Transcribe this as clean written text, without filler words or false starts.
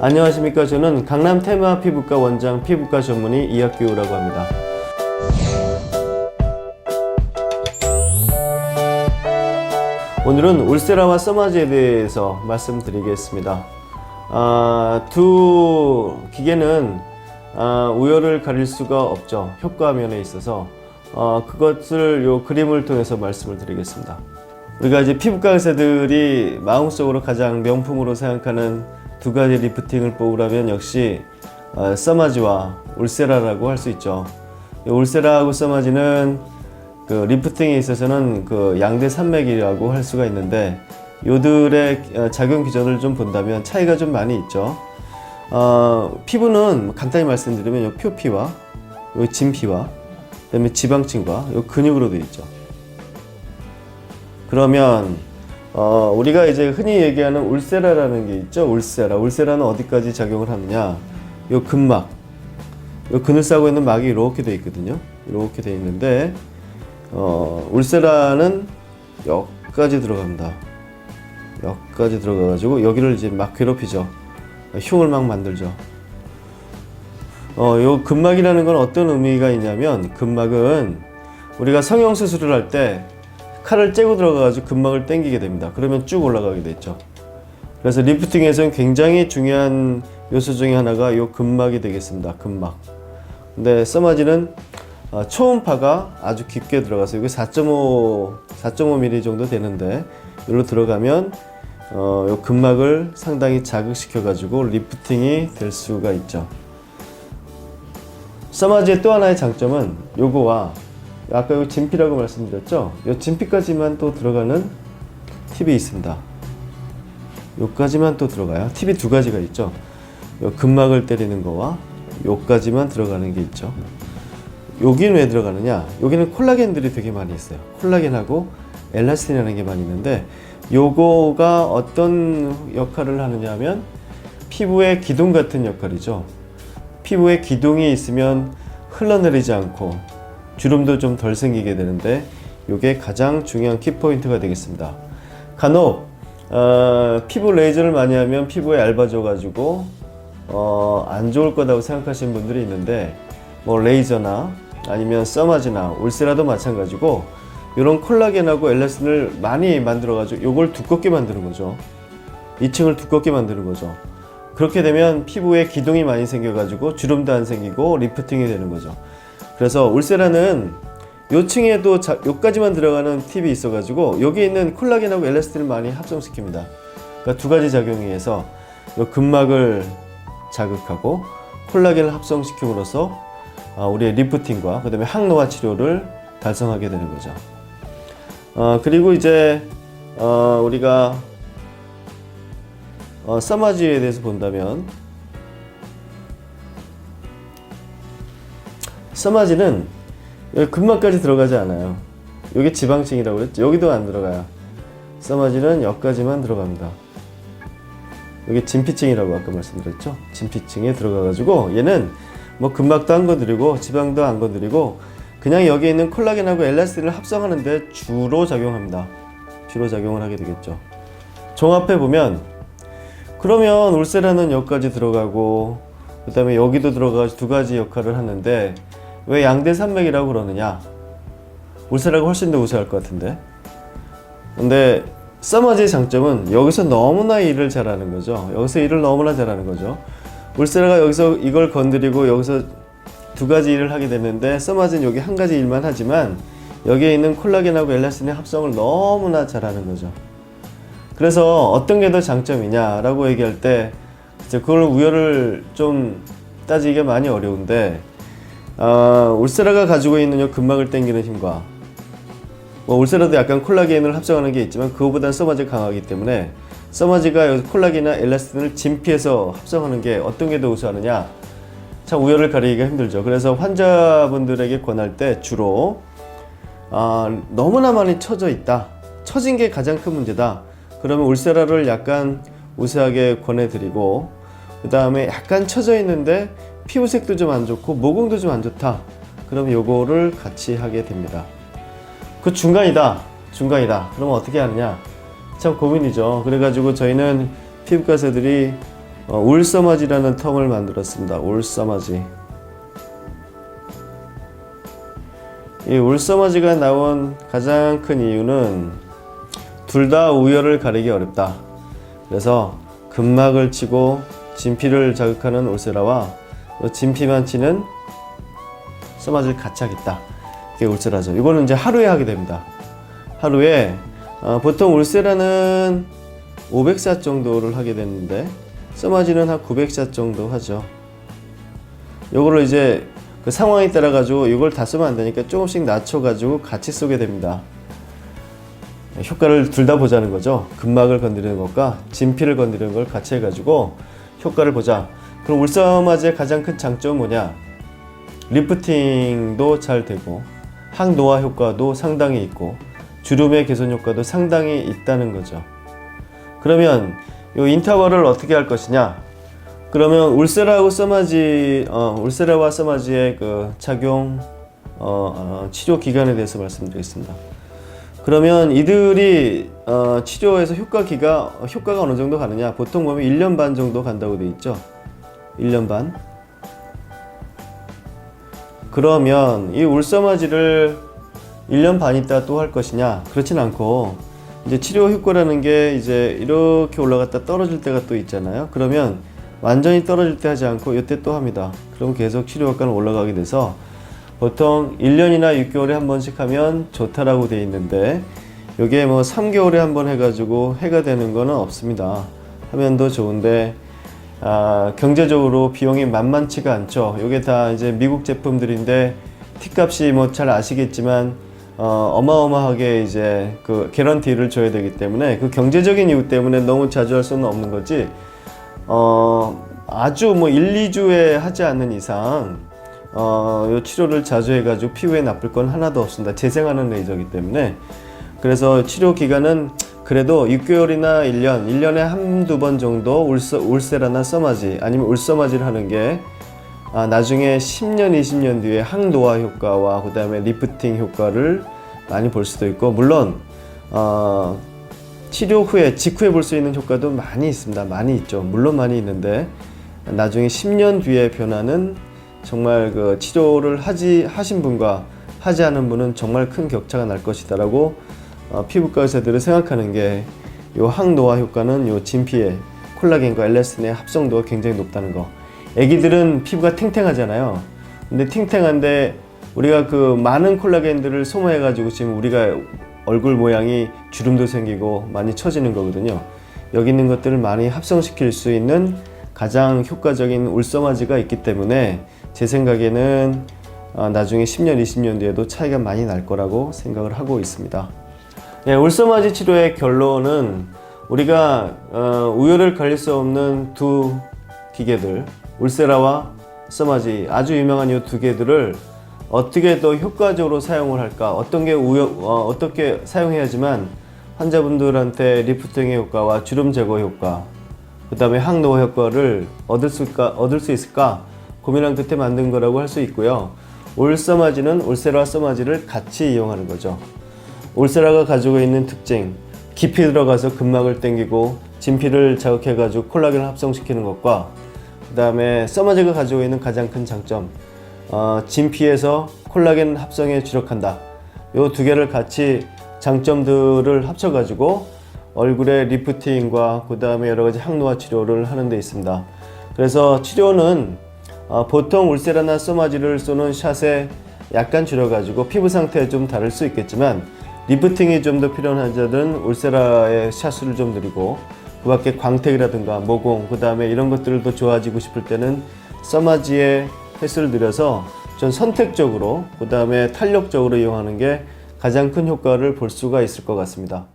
안녕하십니까. 저는 강남 테마 피부과 원장 피부과 전문의 이학규라고 합니다. 오늘은 울세라와 써마지에 대해서 말씀드리겠습니다. 두 기계는 우열을 가릴 수가 없죠. 효과 면에 있어서 그것을 요 그림을 통해서 말씀을 드리겠습니다. 우리가 이제 피부과 의사들이 마음속으로 가장 명품으로 생각하는 두 가지 리프팅을 뽑으라면 역시 써마지와 울세라라고 할 수 있죠. 울세라하고 써마지는 그 리프팅에 있어서는 그 양대 산맥이라고 할 수가 있는데, 요들의 작용 기전을 좀 본다면 차이가 좀 많이 있죠. 피부는 간단히 말씀드리면 요 표피와 요 진피와 그다음에 지방층과 요 근육으로 되어 있죠. 그러면 우리가 이제 흔히 얘기하는 울세라라는 게 있죠. 울세라는 어디까지 작용을 하느냐? 요 근막, 요 근을 싸고 있는 막이 이렇게 되어 있거든요. 이렇게 되어 있는데 울세라는 여기까지 들어갑니다. 여기까지 들어가가지고 여기를 이제 막 괴롭히죠. 흉을 막 만들죠. 요 근막이라는 건 어떤 의미가 있냐면, 근막은 우리가 성형수술을 할 때 칼을 째고 들어가가지고 근막을 당기게 됩니다. 그러면 쭉 올라가게 되죠. 그래서 리프팅에서는 굉장히 중요한 요소 중에 하나가 요 근막이 되겠습니다. 근막. 근데 써마지는 초음파가 아주 깊게 들어가서 여기 4.5mm 정도 되는데, 여기로 들어가면 요 근막을 상당히 자극시켜 가지고 리프팅이 될 수가 있죠. 써마지의 또 하나의 장점은 요거와 아까 요 진피라고 말씀드렸죠. 요 진피까지만 또 들어가는 팁이 있습니다. 요까지만 또 들어가요. 팁이 두 가지가 있죠. 요 근막을 때리는 거와 요까지만 들어가는 게 있죠. 여기는 왜 들어가느냐? 여기는 콜라겐들이 되게 많이 있어요. 콜라겐하고 엘라스틴이라는 게 많이 있는데, 요거가 어떤 역할을 하느냐 하면 피부의 기둥 같은 역할이죠. 피부에 기둥이 있으면 흘러내리지 않고 주름도 좀 덜 생기게 되는데, 요게 가장 중요한 키포인트가 되겠습니다. 간혹 피부 레이저를 많이 하면 피부에 얇아져 가지고 안 좋을 거라고 생각하시는 분들이 있는데, 뭐 레이저나 아니면 써마지나 울세라도 마찬가지고 이런 콜라겐하고 엘라스틴을 많이 만들어 가지고 요걸 두껍게 만드는 거죠. 2층을 두껍게 만드는 거죠. 그렇게 되면 피부에 기둥이 많이 생겨 가지고 주름도 안 생기고 리프팅이 되는 거죠. 그래서 울세라는 요 층에도 요까지만 들어가는 팁이 있어 가지고 여기 있는 콜라겐하고 엘라스틴을 많이 합성시킵니다. 그러니까 두 가지 작용이 해서 요 근막을 자극하고 콜라겐을 합성시킴으로써 우리의 리프팅과 그 다음에 항노화 치료를 달성하게 되는 거죠. 그리고 이제 우리가 써마지에 대해서 본다면, 써마지는 여기 근막까지 들어가지 않아요. 여기 지방층이라고 그랬죠. 여기도 안 들어가요. 써마지는 여기까지만 들어갑니다. 여기 진피층이라고 아까 말씀드렸죠. 진피층에 들어가가지고 얘는 뭐 근막도 안 건드리고 지방도 안 건드리고 그냥 여기 있는 콜라겐하고 엘라스틴을 합성하는데 주로 작용합니다. 주로 작용을 하게 되겠죠. 종합해 보면, 그러면 울세라는 여기까지 들어가고 그 다음에 여기도 들어가서 두 가지 역할을 하는데 왜 양대 산맥이라고 그러느냐? 울세라가 훨씬 더 우세할 것 같은데. 근데 써마지의 장점은 여기서 너무나 일을 잘하는 거죠. 여기서 일을 너무나 잘하는 거죠. 울세라가 여기서 이걸 건드리고 여기서 두 가지 일을 하게 되는데, 써마지는 여기 한 가지 일만 하지만 여기에 있는 콜라겐하고 엘라스틴의 합성을 너무나 잘하는 거죠. 그래서 어떤 게 더 장점이냐라고 얘기할 때 그걸 우열을 좀 따지기가 많이 어려운데, 울세라가 가지고 있는 요 근막을 당기는 힘과 울세라도 약간 콜라겐을 합성하는 게 있지만 그거보다는 써마지가 강하기 때문에 써마지가 콜라겐이나 엘라스틴을 진피에서 합성하는 게 어떤 게 더 우수하느냐, 참 우열을 가리기가 힘들죠. 그래서 환자분들에게 권할 때 주로 너무나 많이 처져 있다, 처진 게 가장 큰 문제다, 그러면 울세라를 약간 우세하게 권해드리고, 그 다음에 약간 처져 있는데 피부색도 좀 안 좋고 모공도 좀 안 좋다, 그럼 요거를 같이 하게 됩니다. 그 중간이다. 그러면 어떻게 하느냐? 참 고민이죠. 그래가지고 저희는 피부과 의사들이 울서마지라는 텀을 만들었습니다. 울서마지. 이 울서마지가 나온 가장 큰 이유는 둘 다 우열을 가리기 어렵다. 그래서 근막을 치고 진피를 자극하는 울세라와 진피만 치는 써마지를 같이 하겠다. 이게 울세라죠. 이거는 이제 하루에 하게 됩니다. 하루에 보통 울세라는 500샷 정도를 하게 되는데 써마지는 한 900샷 정도 하죠. 요거를 이제 그 상황에 따라 가지고 이걸 다 쓰면 안 되니까 조금씩 낮춰 가지고 같이 쏘게 됩니다. 효과를 둘 다 보자는 거죠. 근막을 건드리는 것과 진피를 건드리는 걸 같이 해가지고 효과를 보자. 그럼 울서마지의 가장 큰 장점은 뭐냐? 리프팅도 잘 되고 항노화 효과도 상당히 있고 주름의 개선 효과도 상당히 있다는 거죠. 그러면 이 인터벌을 어떻게 할 것이냐? 그러면 울세라와 써마지의 그 작용 치료 기간에 대해서 말씀드리겠습니다. 그러면 이들이 치료에서 효과가 어느 정도 가느냐? 보통 보면 1년 반 정도 간다고 되어 있죠. 1년 반. 그러면 이 울서마지를 1년 반 있다 또 할 것이냐? 그렇진 않고 이제 치료 효과라는 게 이제 이렇게 올라갔다 떨어질 때가 또 있잖아요. 그러면 완전히 떨어질 때 하지 않고 이때 또 합니다. 그럼 계속 치료 효과는 올라가게 돼서 보통 1년이나 6개월에 한 번씩 하면 좋다라고 되어 있는데 이게 뭐 3개월에 한 번 해가지고 해가 되는 거는 없습니다. 하면 더 좋은데 경제적으로 비용이 만만치가 않죠. 이게 다 이제 미국 제품들인데 티값이 뭐 잘 아시겠지만 어마어마하게 이제 그 개런티를 줘야 되기 때문에 그 경제적인 이유 때문에 너무 자주 할 수는 없는 거지. 아주 뭐 1, 2주에 하지 않는 이상 요 치료를 자주 해가지고 피부에 나쁠 건 하나도 없습니다. 재생하는 레이저이기 때문에. 그래서 치료 기간은 그래도 6개월이나 1년에 한두 번 정도 울세라나 써마지 아니면 울서마지를 하는 게 나중에 10년, 20년 뒤에 항노화 효과와 그 다음에 리프팅 효과를 많이 볼 수도 있고, 물론 치료 후에 직후에 볼 수 있는 효과도 많이 있습니다. 많이 있죠. 물론 많이 있는데 나중에 10년 뒤의 변화는 정말 그 치료를 하신 분과 하지 않은 분은 정말 큰 격차가 날 것이다라고 피부과 의사들이 생각하는 게, 요 항노화 효과는 요 진피의 콜라겐과 엘라스틴의 합성도가 굉장히 높다는 거. 애기들은 피부가 탱탱하잖아요. 근데 탱탱한데 우리가 그 많은 콜라겐들을 소모해 가지고 지금 우리가 얼굴 모양이 주름도 생기고 많이 처지는 거거든요. 여기 있는 것들을 많이 합성시킬 수 있는 가장 효과적인 울서마지가 있기 때문에 제 생각에는 나중에 10년, 20년 뒤에도 차이가 많이 날 거라고 생각을 하고 있습니다. 네, 울서마지 치료의 결론은 우리가 우열을 가릴 수 없는 두 기계들, 울세라와 써마지, 아주 유명한 이 두 개들을 어떻게 더 효과적으로 사용을 할까, 어떻게 사용해야지만 환자분들한테 리프팅의 효과와 주름 제거 효과, 그 다음에 항노화 효과를 얻을 수 있을까 고민한 끝에 만든 거라고 할 수 있고요. 울서마지는 울세라와 써마지를 같이 이용하는 거죠. 울세라가 가지고 있는 특징, 깊이 들어가서 근막을 당기고 진피를 자극해 가지고 콜라겐을 합성시키는 것과, 그 다음에 써마지가 가지고 있는 가장 큰 장점, 진피에서 콜라겐 합성에 주력한다. 요 두 개를 같이 장점들을 합쳐 가지고 얼굴의 리프팅과 그 다음에 여러 가지 항노화 치료를 하는 데 있습니다. 그래서 치료는 보통 울세라나 써마지를 쏘는 샷에 약간 줄여가지고 피부 상태에 좀 다를 수 있겠지만, 리프팅이 좀 더 필요한 환자들은 울세라의 샷을 좀 드리고, 그 밖에 광택이라든가 모공, 그 다음에 이런 것들을 더 좋아지고 싶을 때는 써마지의 횟수를 들여서 전 선택적으로, 그 다음에 탄력적으로 이용하는 게 가장 큰 효과를 볼 수가 있을 것 같습니다.